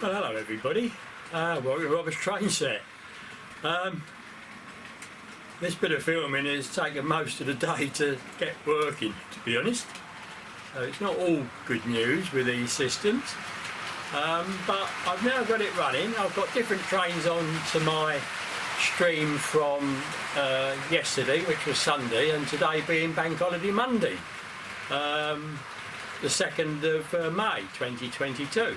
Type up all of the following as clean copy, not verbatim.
Well, hello everybody. Welcome to Robert's Train Set. This bit of filming has taken most of the day to get working, to be honest. It's not all good news with these systems, but I've now got it running. I've got different trains on to my stream from yesterday, which was Sunday, and today being Bank Holiday Monday, the 2nd of May 2022.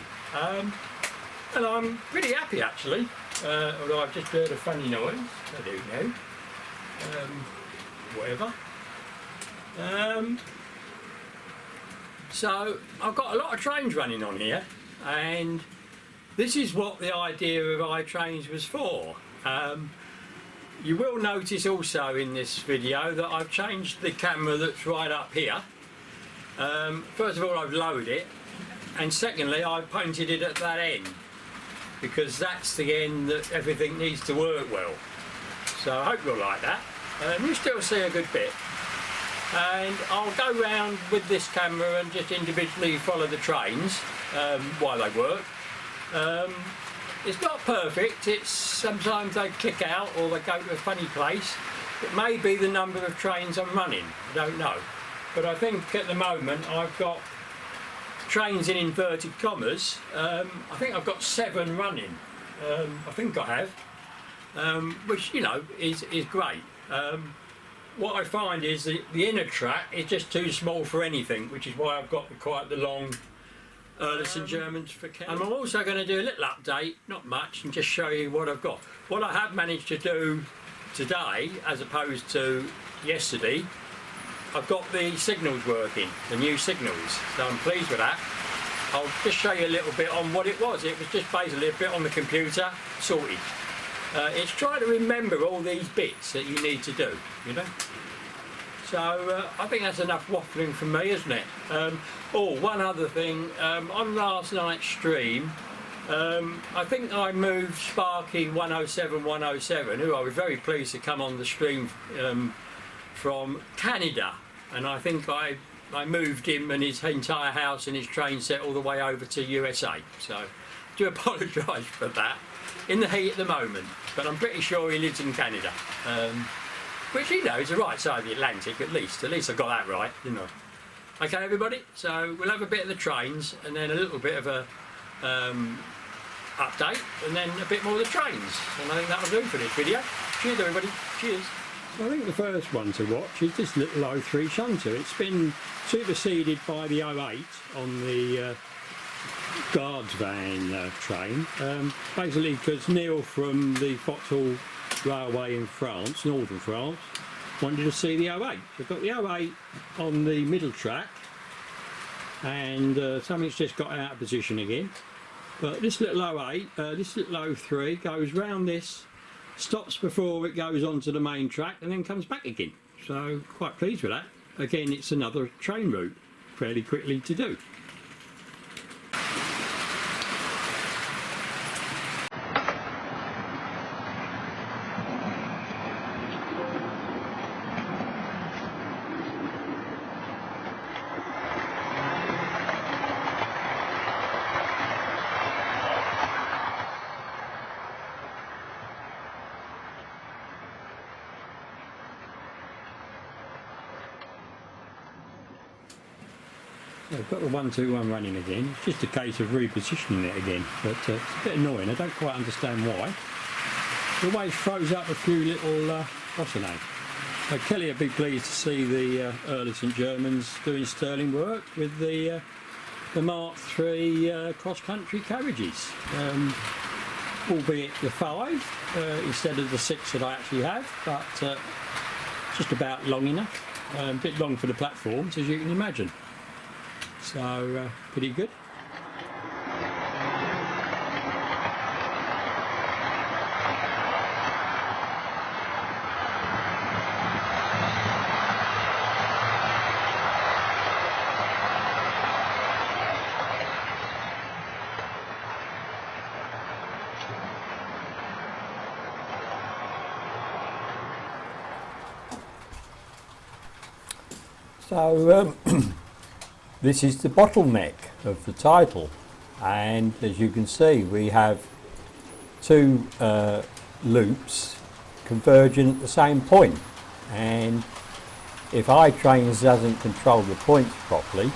And I'm pretty happy actually, although I've just heard a funny noise. I don't know. Whatever. So I've got a lot of trains running on here, and this is what the idea of iTrains was for. You will notice also in this video that I've changed the camera that's right up here. First of all, I've lowered it, and secondly, I've painted it at that end, because that's the end that everything needs to work well. So I hope you'll like that. You still see a good bit. And I'll go round with this camera and just individually follow the trains while they work. It's not perfect. It's sometimes they click out or they go to a funny place. It may be the number of trains I'm running. I don't know. But I think at the moment I've got trains in inverted commas. I think I've got 7 running. I think I have, which, you know, is great. What I find is the inner track is just too small for anything, which is why I've got quite the long St Germans for Kelly. And I'm also going to do a little update, not much, and just show you what I've got. What I have managed to do today, as opposed to yesterday, I've got the signals working, the new signals, so I'm pleased with that. I'll just show you a little bit on what it was. It was just basically a bit on the computer, sorted. It's trying to remember all these bits that you need to do, you know. So I think that's enough waffling from me, isn't it? Oh, one other thing, on last night's stream, I think I moved Sparky 107, who I was very pleased to come on the stream from Canada, and I think I moved him and his entire house and his train set all the way over to USA. So I do apologise for that. In the heat at the moment, but I'm pretty sure he lives in Canada, which, you know, is the right side of the Atlantic at least. At least I got that right, didn't I? Okay, everybody. So we'll have a bit of the trains, and then a little bit of a update, and then a bit more of the trains. And I think that'll do for this video. Cheers, everybody. Cheers. I think the first one to watch is this little 03 shunter. It's been superseded by the 08 on the guards van train, basically because Neil from the Vauxhall Railway in France, northern France, wanted to see the 08. So I've got the 08 on the middle track, and something's just got out of position again. But this little 08, this little 03 goes round this, stops before it goes onto the main track, and then comes back again. So quite pleased with that. Again, it's another train route, fairly quickly to do. I've got the 121 running again. It's just a case of repositioning it again, but it's a bit annoying. I don't quite understand why. It always throws up a few little what's the name? Kelly would be pleased to see the early St Germans doing sterling work with the Mark III cross-country carriages, albeit the 5 instead of the 6 that I actually have, but just about long enough. A bit long for the platforms, as you can imagine. So pretty good. So this is the bottleneck of the title. and as you can see we have two loops converging at the same point, and if iTrains doesn't control the points properly,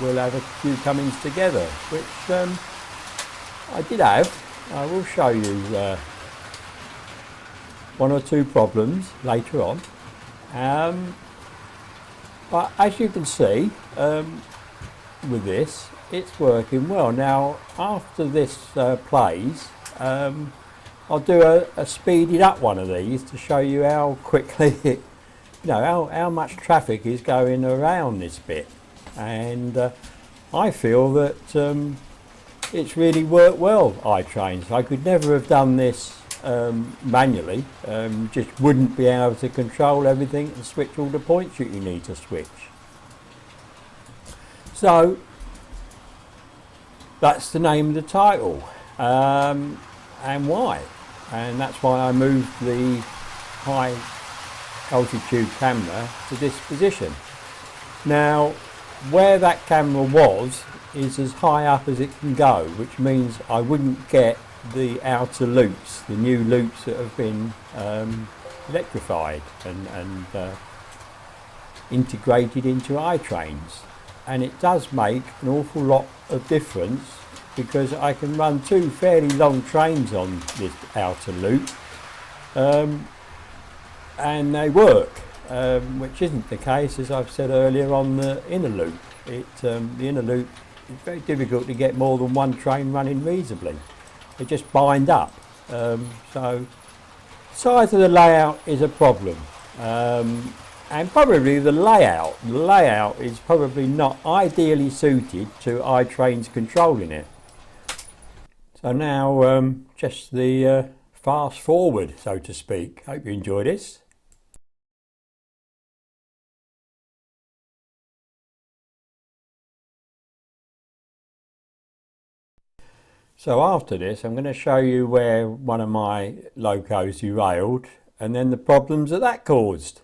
we'll have a few comings together, which I did have. I will show you one or two problems later on, but as you can see with this, it's working well. Now after this plays, I'll do a speeded up one of these to show you how quickly it, how much traffic is going around this bit, and I feel that it's really worked well, iTrains. I could never have done this manually, just wouldn't be able to control everything and switch all the points that you need to switch. So that's the name of the title, and why, and that's why I moved the high altitude camera to this position. Now where that camera was is as high up as it can go, which means I wouldn't get the outer loops, the new loops that have been electrified and integrated into iTrains. And it does make an awful lot of difference, because I can run two fairly long trains on this outer loop, and they work, which isn't the case, as I've said earlier, on the inner loop. The inner loop, it's very difficult to get more than one train running reasonably. They just bind up. So size of the layout is a problem, and probably the layout is probably not ideally suited to iTrains controlling it. So now just the fast forward, so to speak. Hope you enjoy this. So after this, I'm going to show you where one of my locos derailed, and then the problems that caused.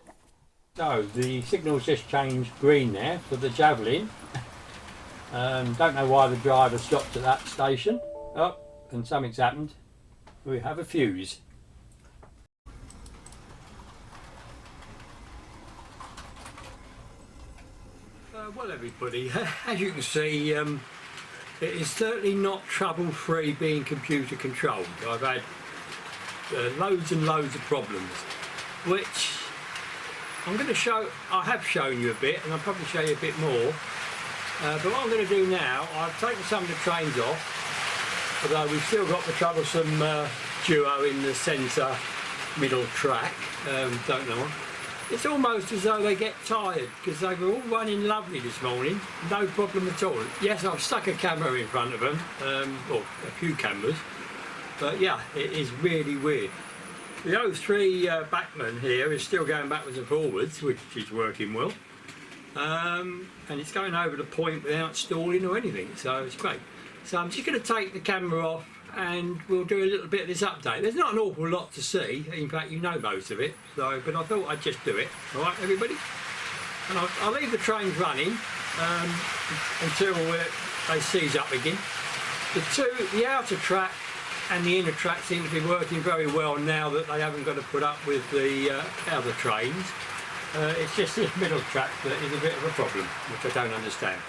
So the signal's just changed green there for the Javelin. Don't know why the driver stopped at that station. Oh, and something's happened. We have a fuse. Well everybody, as you can see, it is certainly not trouble-free being computer controlled. I've had loads and loads of problems, which I'm going to show. I have shown you a bit, and I'll probably show you a bit more. But what I'm going to do now, I've taken some of the trains off, although we've still got the troublesome duo in the centre middle track. Don't know. It's almost as though they get tired, because they were all running lovely this morning, no problem at all. Yes, I've stuck a camera in front of them, or a few cameras, but yeah, it is really weird. The 03 Backman here is still going backwards and forwards, which is working well, and it's going over the point without stalling or anything, so it's great. So I'm just going to take the camera off and we'll do a little bit of this update. There's not an awful lot to see, in fact you know most of it, so, but I thought I'd just do it. Alright everybody? And I'll leave the trains running until they seize up again. The outer track and the inner track seem to be working very well now that they haven't got to put up with the other trains. It's just this middle track that is a bit of a problem, which I don't understand.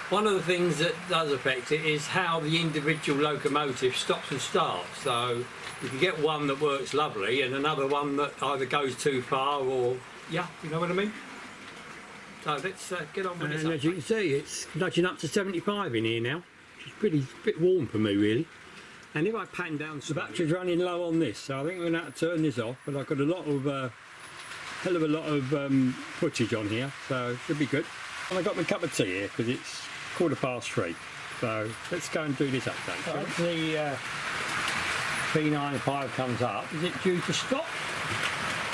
One of the things that does affect it is how the individual locomotive stops and starts. So you can get one that works lovely and another one that either goes too far or, yeah, you know what I mean? So let's get on with this. And as you can see, it's nudging up to 75 in here now. It's a bit warm for me really. And if I pan down, the battery's running low on this, so I think we're going to have to turn this off. But I've got a lot of, hell of a lot of footage on here, so it should be good. And I got my cup of tea here because it's 3:15. So let's go and do this update. So if the P95 comes up, is it due to stop?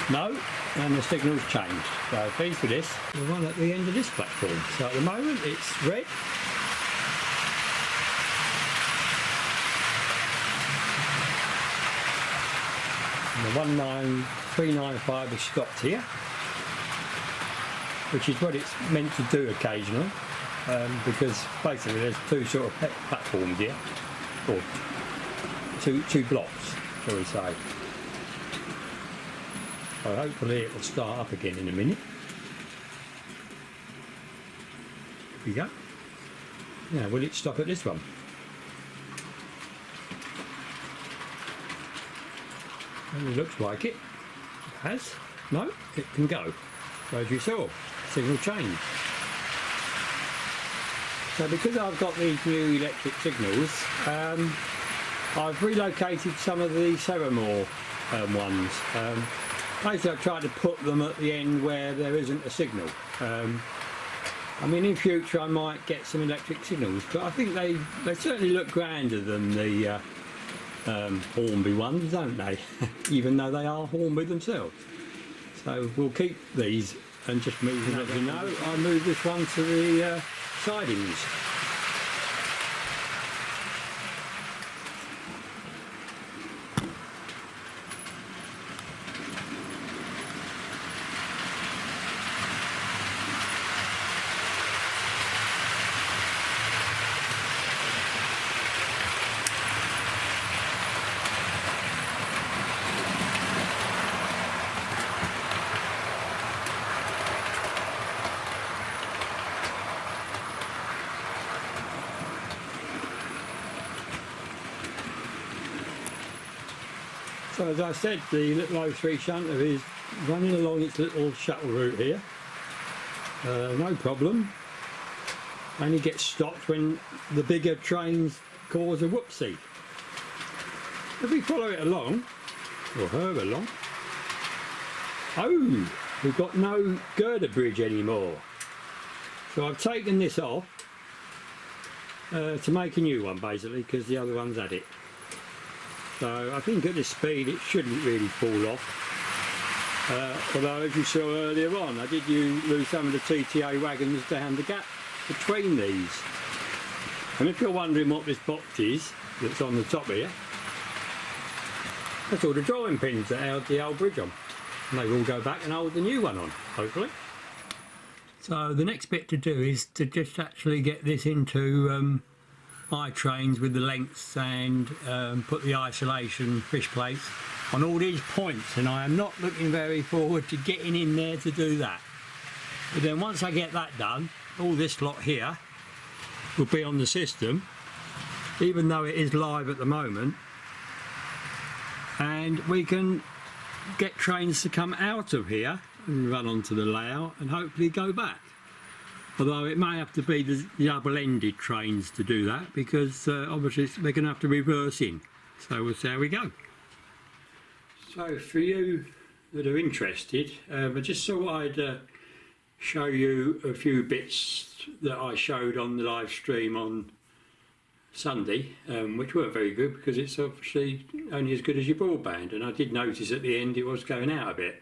No, and the signal's changed. So pleased with this. We'll run at the end of this platform. So at the moment it's red. And the 19395 is stopped here, which is what it's meant to do occasionally. because basically there's two sort of platforms here, or two blocks, shall we say. So hopefully it will start up again in a minute. Here we go. Now, will it stop at this one? Well, it looks like it. It has. No, it can go. So as you saw, signal change. So because I've got these new electric signals, I've relocated some of the Ceramore ones. Basically I've tried to put them at the end where there isn't a signal. I mean, in future I might get some electric signals, but I think they certainly look grander than the Hornby ones, don't they? Even though they are Hornby themselves. So we'll keep these and just move them. As you know, I moved this one to the sidings. So as I said, the little 03 shunter is running along its little shuttle route here. No problem. Only gets stopped when the bigger trains cause a whoopsie. If we follow it along, or her along, oh, we've got no girder bridge anymore. So I've taken this off to make a new one basically, because the other one's had it. So I think at this speed it shouldn't really fall off. Although as you saw earlier on, I did lose some of the TTA wagons down the gap between these. And if you're wondering what this box is that's on the top here, that's all the drawing pins that held the old bridge on. And they will go back and hold the new one on, hopefully. So the next bit to do is to just actually get this into iTrains with the lengths and put the isolation fish plates on all these points, and I am not looking very forward to getting in there to do that. But then once I get that done, all this lot here will be on the system, even though it is live at the moment, and we can get trains to come out of here and run onto the layout and hopefully go back. Although it may have to be the double-ended trains to do that, because obviously they're going to have to reverse in. So we'll see how we go. So for you that are interested, I just thought I'd show you a few bits that I showed on the live stream on Sunday, which weren't very good because it's obviously only as good as your broadband, and I did notice at the end it was going out a bit.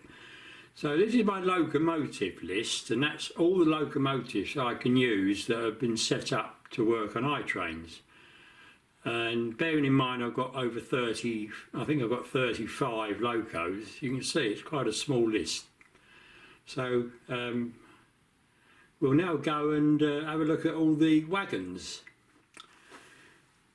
So this is my locomotive list, and that's all the locomotives I can use that have been set up to work on iTrains. And bearing in mind I've got over 30, I think I've got 35 locos, you can see it's quite a small list. So we'll now go and have a look at all the wagons.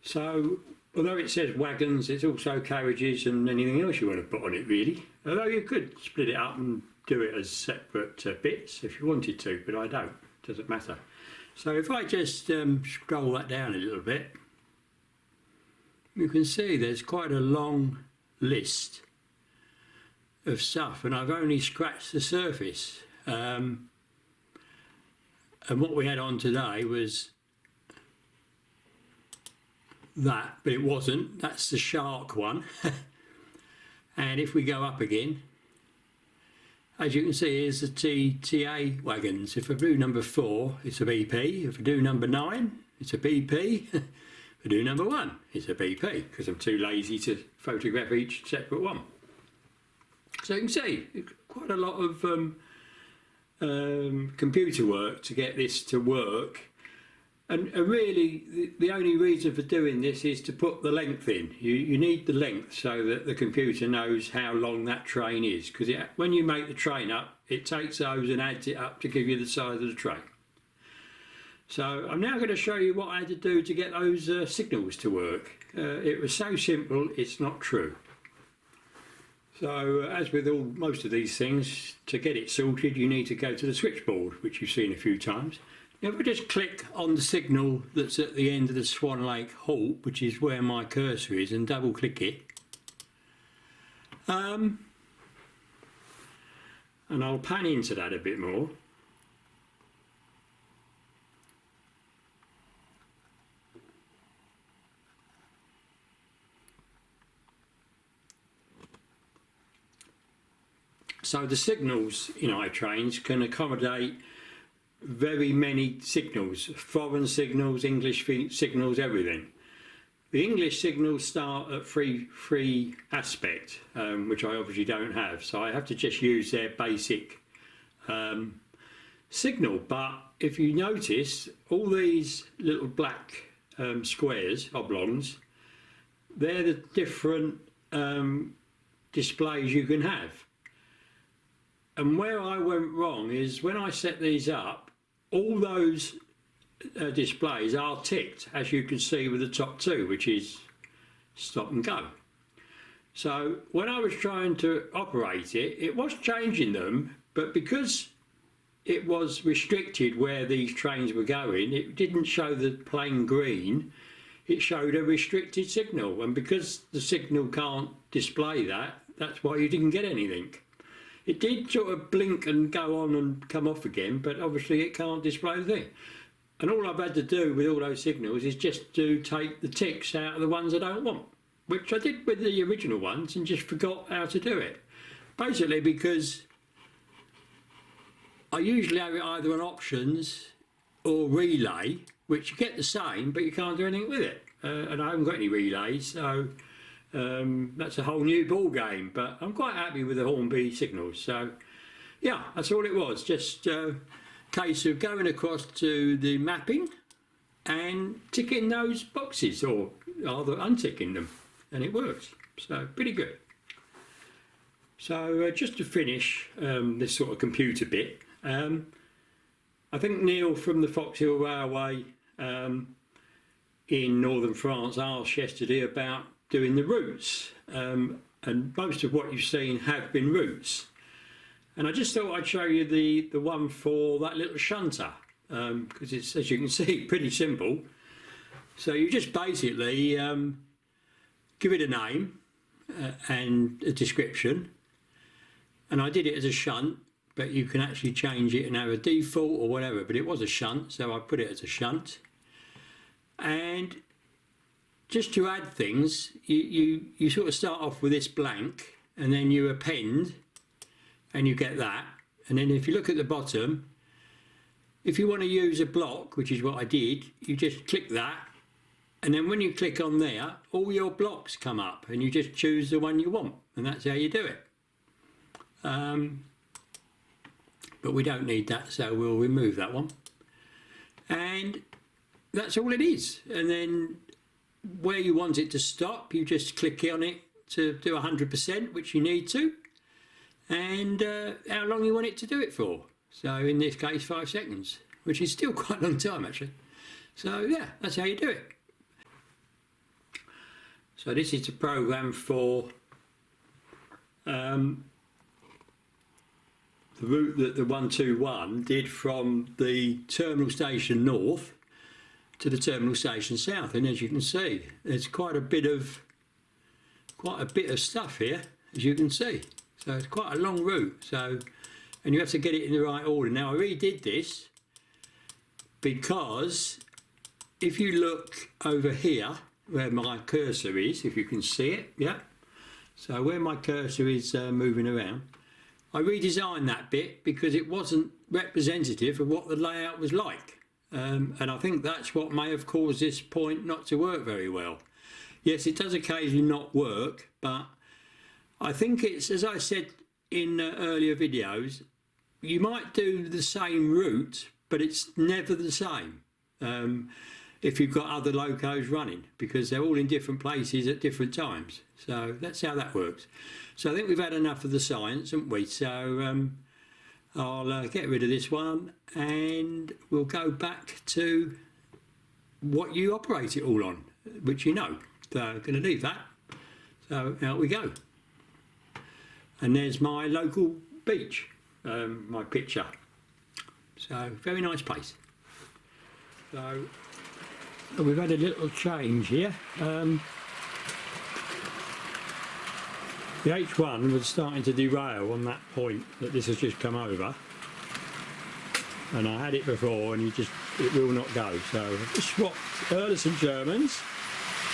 So although it says wagons, it's also carriages and anything else you want to put on it really. Although you could split it up and do it as separate bits if you wanted to, but I don't, it doesn't matter. So if I just scroll that down a little bit, you can see there's quite a long list of stuff, and I've only scratched the surface. And what we had on today was that, but it wasn't. That's the shark one. And if we go up again, as you can see, here's the TTA wagons. If I do number 4, it's a BP. If I do number 9, it's a BP. If I do number 1, it's a BP, because I'm too lazy to photograph each separate one. So you can see quite a lot of computer work to get this to work. And really, the only reason for doing this is to put the length in. You need the length so that the computer knows how long that train is. Because when you make the train up, it takes those and adds it up to give you the size of the train. So I'm now going to show you what I had to do to get those signals to work. It was so simple, it's not true. So as with most of these things, to get it sorted you need to go to the switchboard, which you've seen a few times. Now if we just click on the signal that's at the end of the Swan Lake halt, which is where my cursor is, and double click it. And I'll pan into that a bit more. So the signals in iTrains can accommodate very many signals, foreign signals, English signals, everything. The English signals start at free aspect, which I obviously don't have, so I have to just use their basic signal. But if you notice, all these little black squares, oblongs, they're the different displays you can have. And where I went wrong is when I set these up, all those displays are ticked, as you can see with the top two, which is stop and go. So when I was trying to operate it, it was changing them, but because it was restricted where these trains were going, it didn't show the plain green, it showed a restricted signal. And because the signal can't display that, that's why you didn't get anything. It did sort of blink and go on and come off again, but obviously it can't display the thing. And all I've had to do with all those signals is just to take the ticks out of the ones I don't want, which I did with the original ones and just forgot how to do it. Basically because I usually have it either on options or relay, which you get the same, but you can't do anything with it. And I haven't got any relays, so that's a whole new ball game, but I'm quite happy with the Hornby signals. So yeah, that's all it was, just a case of going across to the mapping and ticking those boxes, or rather unticking them, and it works. So pretty good. So just to finish this sort of computer bit, I think Neil from the Fox Hill Railway in northern France asked yesterday about doing the routes, and most of what you've seen have been routes. And I just thought I'd show you the one for that little shunter, because it's, as you can see, pretty simple. So you just basically give it a name and a description, and I did it as a shunt, but you can actually change it and have a default or whatever, but it was a shunt, so I put it as a shunt. And just to add things, you sort of start off with this blank, and then you append, and you get that. And then if you look at the bottom, if you want to use a block, which is what I did, you just click that, and then when you click on there, all your blocks come up, and you just choose the one you want, and that's how you do it. But we don't need that, so we'll remove that one. And that's all it is. And then where you want it to stop, you just click on it to do 100%, which you need to, and how long you want it to do it for. So in this case 5 seconds, which is still quite a long time actually. So yeah, that's how you do it. So this is the program for the route that the 121 did from the terminal station north to the terminal station south, and as you can see, there's quite a bit of stuff here, as you can see. So it's quite a long route. So, and you have to get it in the right order. Now I redid this because if you look over here where my cursor is, if you can see it, yeah. So where my cursor is moving around, I redesigned that bit because it wasn't representative of what the layout was like. And I think that's what may have caused this point not to work very well. Yes, it does occasionally not work, but I think it's, as I said in earlier videos, you might do the same route, but it's never the same if you've got other locos running, because they're all in different places at different times. So that's how that works. So I think we've had enough of the science, haven't we? So I'll get rid of this one and we'll go back to what you operate it all on, which you know. So I'm going to leave that. So out we go. And there's my local beach, my picture. So very nice place. So we've had a little change here. The H1 was starting to derail on that point that this has just come over, and I had it before and it will not go. So I've just swapped St Germans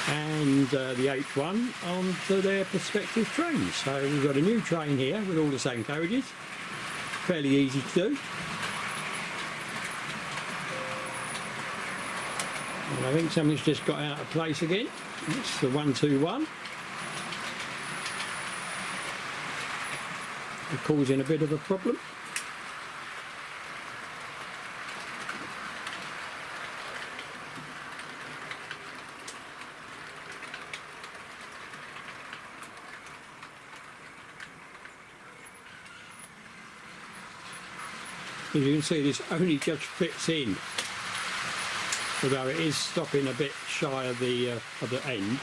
and the H1 onto their prospective trains. So we've got a new train here with all the same carriages, fairly easy to do. And I think something's just got out of place again. It's the 121. It's causing a bit of a problem. As you can see, this only just fits in, although it is stopping a bit shy of the end.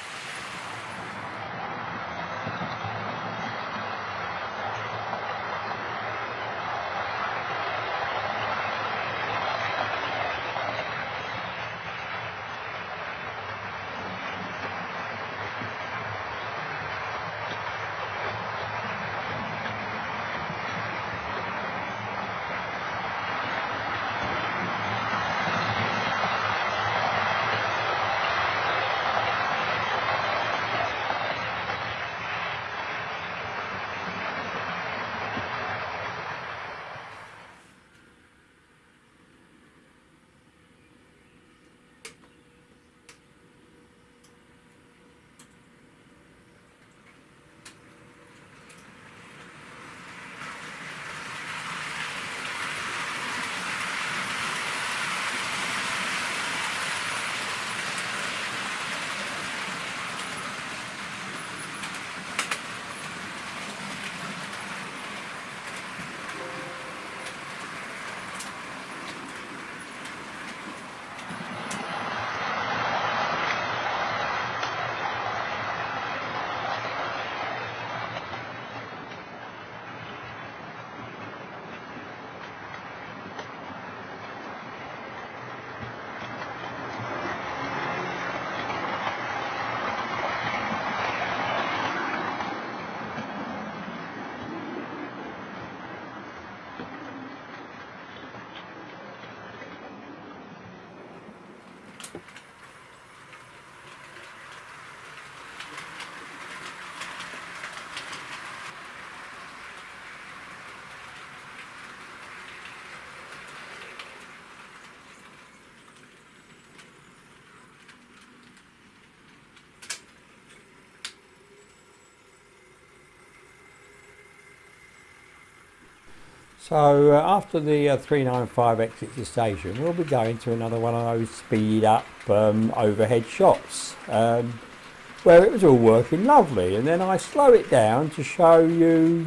So after the 395 exits the station, we'll be going to another one of those speed up overhead shots where it was all working lovely, and then I slow it down to show you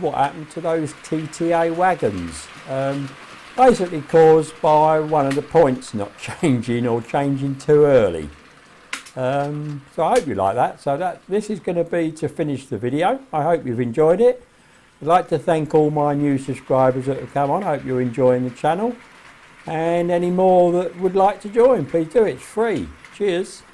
what happened to those TTA wagons, basically caused by one of the points not changing or changing too early. So I hope you like that. So this is going to be to finish the video. I hope you've enjoyed it. I'd like to thank all my new subscribers that have come on. I hope you're enjoying the channel, and any more that would like to join, please do. It's free. Cheers.